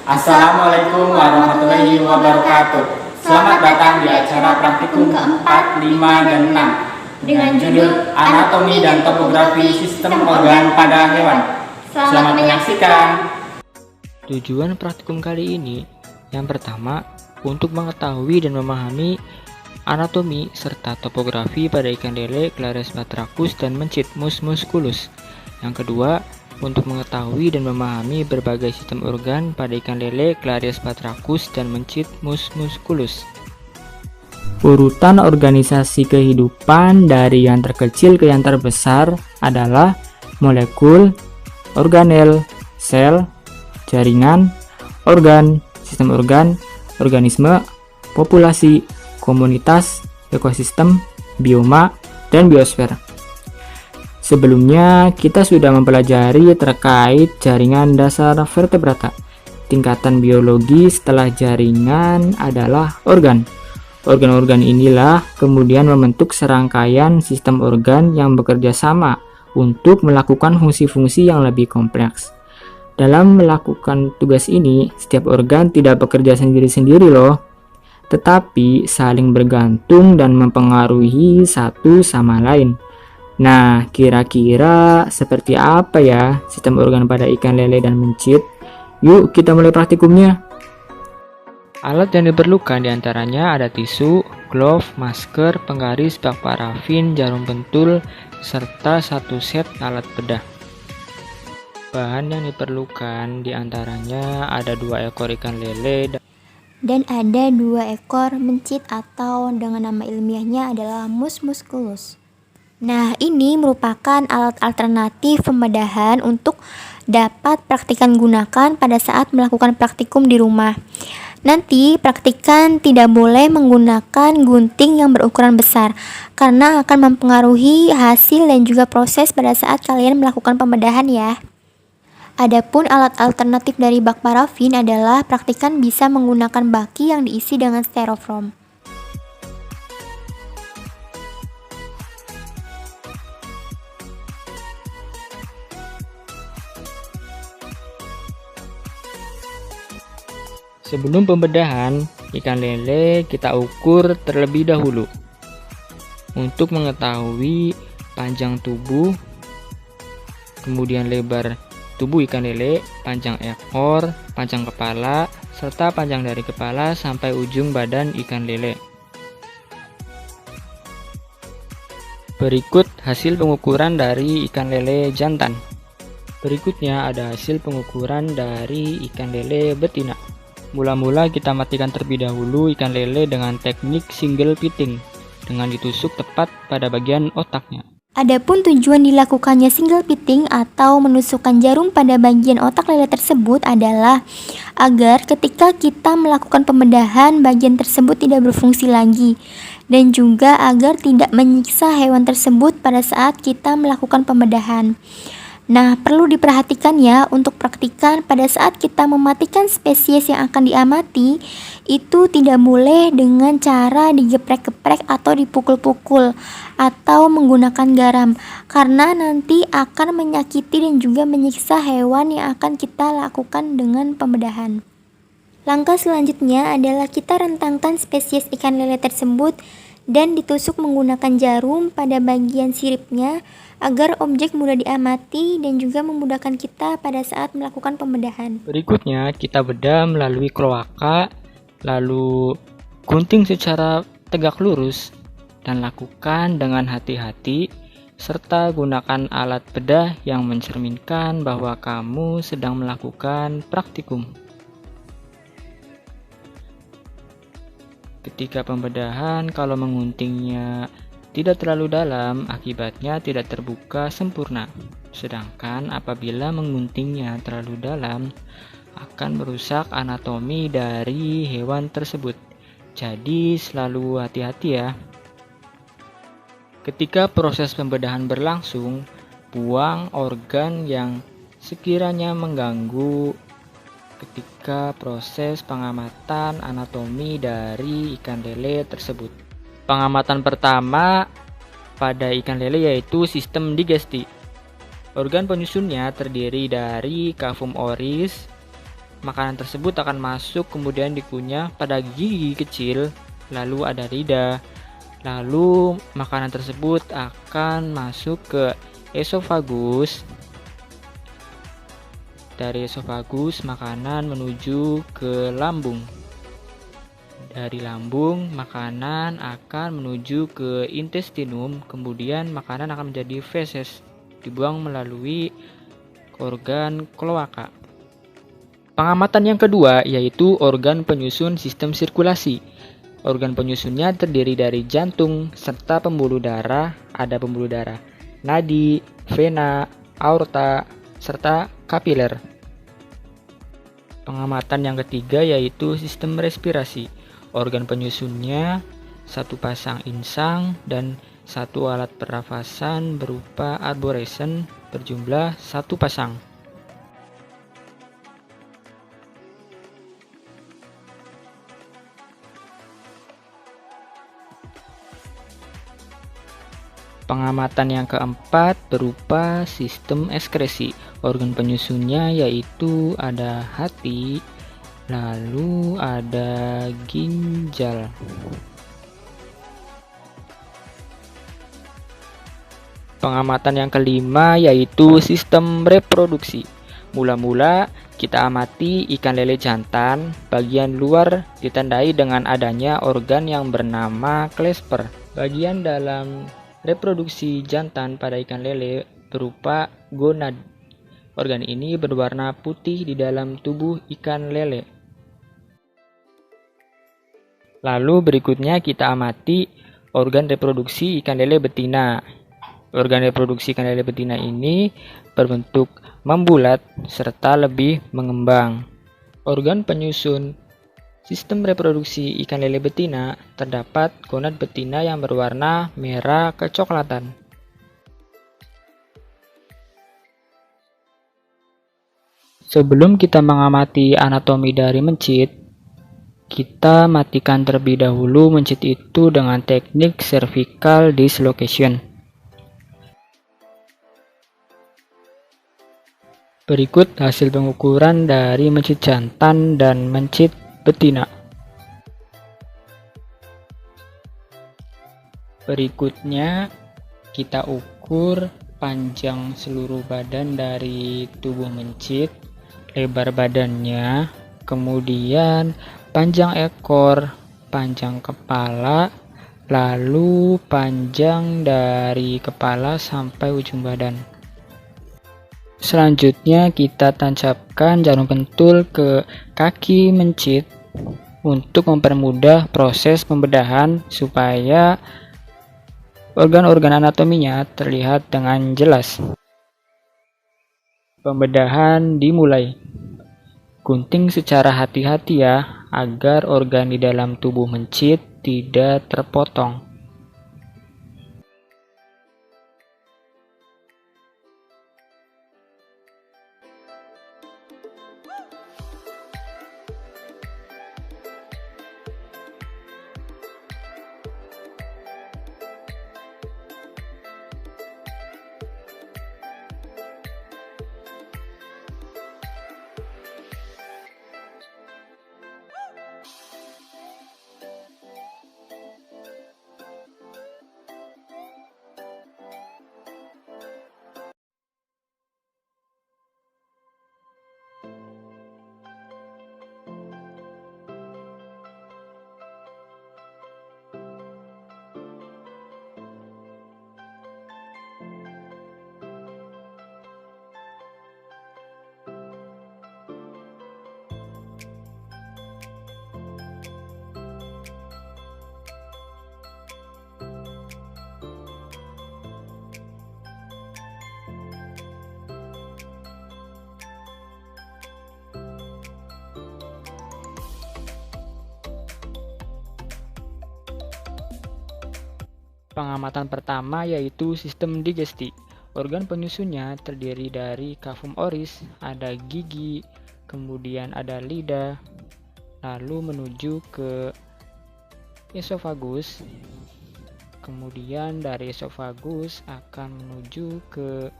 Assalamualaikum warahmatullahi wabarakatuh. Selamat datang di acara praktikum keempat, 5, dan 6 dengan judul Anatomi dan Topografi Sistem Organ pada Hewan. Selamat menyaksikan. Tujuan praktikum kali ini yang pertama, untuk mengetahui dan memahami anatomi serta topografi pada ikan lele Clarias batrachus dan mencit Mus musculus. Yang kedua, untuk mengetahui dan memahami berbagai sistem organ pada ikan lele Clarias batrachus dan mencit Mus musculus. Urutan organisasi kehidupan dari yang terkecil ke yang terbesar adalah molekul, organel, sel, jaringan, organ, sistem organ, organisme, populasi, komunitas, ekosistem, bioma, dan biosfer. Sebelumnya, kita sudah mempelajari terkait jaringan dasar vertebrata. Tingkatan biologi setelah jaringan adalah organ. Organ-organ inilah kemudian membentuk serangkaian sistem organ yang bekerja sama untuk melakukan fungsi-fungsi yang lebih kompleks. Dalam melakukan tugas ini, setiap organ tidak bekerja sendiri-sendiri loh, tetapi saling bergantung dan mempengaruhi satu sama lain. Nah, kira-kira seperti apa ya sistem organ pada ikan lele dan mencit? Yuk kita mulai praktikumnya. Alat yang diperlukan diantaranya ada tisu, glove, masker, penggaris, bak parafin, jarum pentul, serta satu set alat bedah. Bahan yang diperlukan diantaranya ada 2 ekor ikan lele dan ada 2 ekor mencit atau dengan nama ilmiahnya adalah Mus musculus. Nah, ini merupakan alat alternatif pembedahan untuk dapat praktikan gunakan pada saat melakukan praktikum di rumah. Nanti praktikan tidak boleh menggunakan gunting yang berukuran besar karena akan mempengaruhi hasil dan juga proses pada saat kalian melakukan pembedahan ya. Adapun alat alternatif dari bak parafin adalah praktikan bisa menggunakan baki yang diisi dengan styrofoam. Sebelum pembedahan ikan lele, kita ukur terlebih dahulu untuk mengetahui panjang tubuh, kemudian lebar tubuh ikan lele, panjang ekor, panjang kepala, serta panjang dari kepala sampai ujung badan ikan lele. Berikut hasil pengukuran dari ikan lele jantan. Berikutnya ada hasil pengukuran dari ikan lele betina. Mula-mula kita matikan terlebih dahulu ikan lele dengan teknik single pitting dengan ditusuk tepat pada bagian otaknya. Adapun tujuan dilakukannya single pitting atau menusukkan jarum pada bagian otak lele tersebut adalah agar ketika kita melakukan pembedahan bagian tersebut tidak berfungsi lagi dan juga agar tidak menyiksa hewan tersebut pada saat kita melakukan pembedahan. Nah, perlu diperhatikan ya untuk praktikan pada saat kita mematikan spesies yang akan diamati, itu tidak boleh dengan cara digeprek-geprek atau dipukul-pukul atau menggunakan garam, karena nanti akan menyakiti dan juga menyiksa hewan yang akan kita lakukan dengan pembedahan. Langkah selanjutnya adalah kita rentangkan spesies ikan lele tersebut dan ditusuk menggunakan jarum pada bagian siripnya agar objek mudah diamati dan juga memudahkan kita pada saat melakukan pembedahan. Berikutnya kita bedah melalui kloaka, lalu gunting secara tegak lurus dan lakukan dengan hati-hati serta gunakan alat bedah yang mencerminkan bahwa kamu sedang melakukan praktikum. Ketika pembedahan, kalau menguntingnya tidak terlalu dalam, akibatnya tidak terbuka sempurna. Sedangkan apabila menguntingnya terlalu dalam, akan merusak anatomi dari hewan tersebut. Jadi selalu hati-hati ya. Ketika proses pembedahan berlangsung, buang organ yang sekiranya mengganggu ketika proses pengamatan anatomi dari ikan lele tersebut. Pengamatan pertama pada ikan lele yaitu sistem digesti. Organ penyusunnya terdiri dari cavum oris, Makanan tersebut akan masuk kemudian dikunyah pada gigi kecil, lalu ada lidah. Lalu makanan tersebut akan masuk ke esofagus. Dari esofagus makanan menuju ke lambung. Dari lambung makanan akan menuju ke intestinum, kemudian makanan akan menjadi feses, dibuang melalui organ kloaka. Pengamatan yang kedua yaitu organ penyusun sistem sirkulasi. Organ penyusunnya terdiri dari jantung serta pembuluh darah, ada pembuluh darah, nadi, vena, aorta, serta kapiler. Pengamatan yang ketiga yaitu sistem respirasi. Organ penyusunnya satu pasang insang dan satu alat pernafasan berupa arboresen berjumlah satu pasang. Pengamatan yang keempat berupa sistem ekskresi. Organ penyusunnya yaitu ada hati, lalu ada ginjal. Pengamatan yang kelima yaitu sistem reproduksi. Mula-mula kita amati ikan lele jantan, bagian luar ditandai dengan adanya organ yang bernama clasper. Bagian dalam reproduksi jantan pada ikan lele berupa gonad. Organ ini berwarna putih di dalam tubuh ikan lele. Lalu berikutnya kita amati organ reproduksi ikan lele betina. Organ reproduksi ikan lele betina ini berbentuk membulat serta lebih mengembang. Organ penyusun sistem reproduksi ikan lele betina terdapat gonad betina yang berwarna merah kecoklatan. Sebelum kita mengamati anatomi dari mencit, kita matikan terlebih dahulu mencit itu dengan teknik cervical dislocation. Berikut hasil pengukuran dari mencit jantan dan mencit betina. Berikutnya kita ukur panjang seluruh badan dari tubuh mencit, lebar badannya, kemudian panjang ekor, panjang kepala, lalu panjang dari kepala sampai ujung badan. Selanjutnya kita tancapkan jarum pentul ke kaki mencit untuk mempermudah proses pembedahan supaya organ-organ anatominya terlihat dengan jelas. Pembedahan dimulai. Gunting secara hati-hati ya, agar organ di dalam tubuh mencit tidak terpotong. Pengamatan pertama yaitu sistem digesti. Organ penyusunnya terdiri dari cavum oris, ada gigi, kemudian ada lidah, lalu menuju ke esofagus. Kemudian dari esofagus akan menuju ke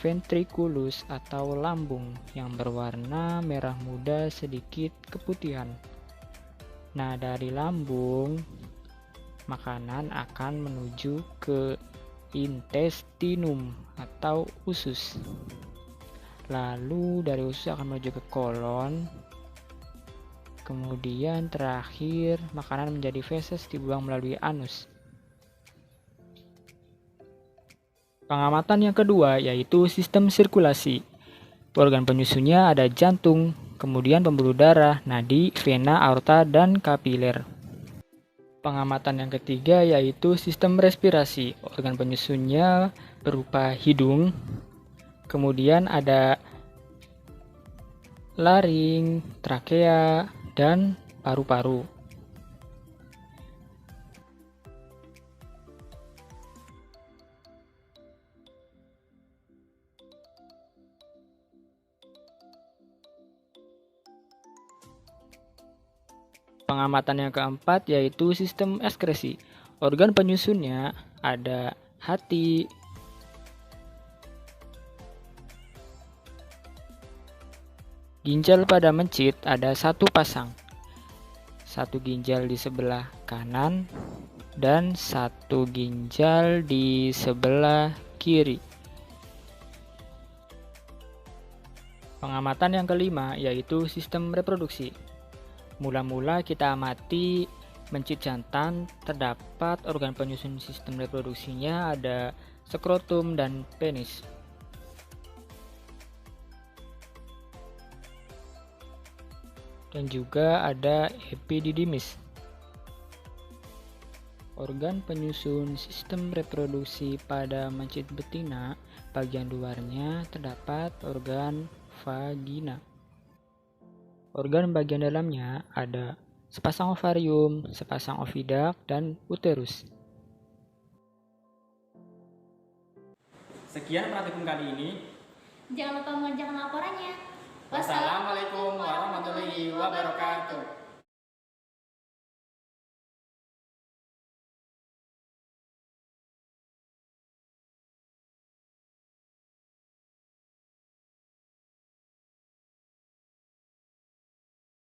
ventriculus atau lambung yang berwarna merah muda sedikit keputihan. Nah, dari lambung, makanan akan menuju ke intestinum atau usus. Lalu dari usus akan menuju ke kolon. Kemudian terakhir, makanan menjadi feses dibuang melalui anus. Pengamatan yang kedua yaitu sistem sirkulasi. Organ penyusunnya ada jantung, kemudian pembuluh darah, nadi, vena, aorta, dan kapiler. Pengamatan yang ketiga yaitu sistem respirasi. Organ penyusunnya berupa hidung, kemudian ada laring, trakea, dan paru-paru. Pengamatan yang keempat yaitu sistem ekskresi. Organ penyusunnya ada hati, ginjal pada mencit ada 1 pasang. 1 ginjal di sebelah kanan dan 1 ginjal di sebelah kiri. Pengamatan yang kelima yaitu sistem reproduksi. Mula-mula kita amati mencit jantan, terdapat organ penyusun sistem reproduksinya ada skrotum dan penis. Dan juga ada epididymis. Organ penyusun sistem reproduksi pada mencit betina, bagian luarnya terdapat organ vagina. Organ bagian dalamnya ada sepasang ovarium, sepasang ovidak, dan uterus. Sekian praktikum kali ini. Jangan lupa mengerjakan laporannya. Wassalamualaikum warahmatullahi wabarakatuh.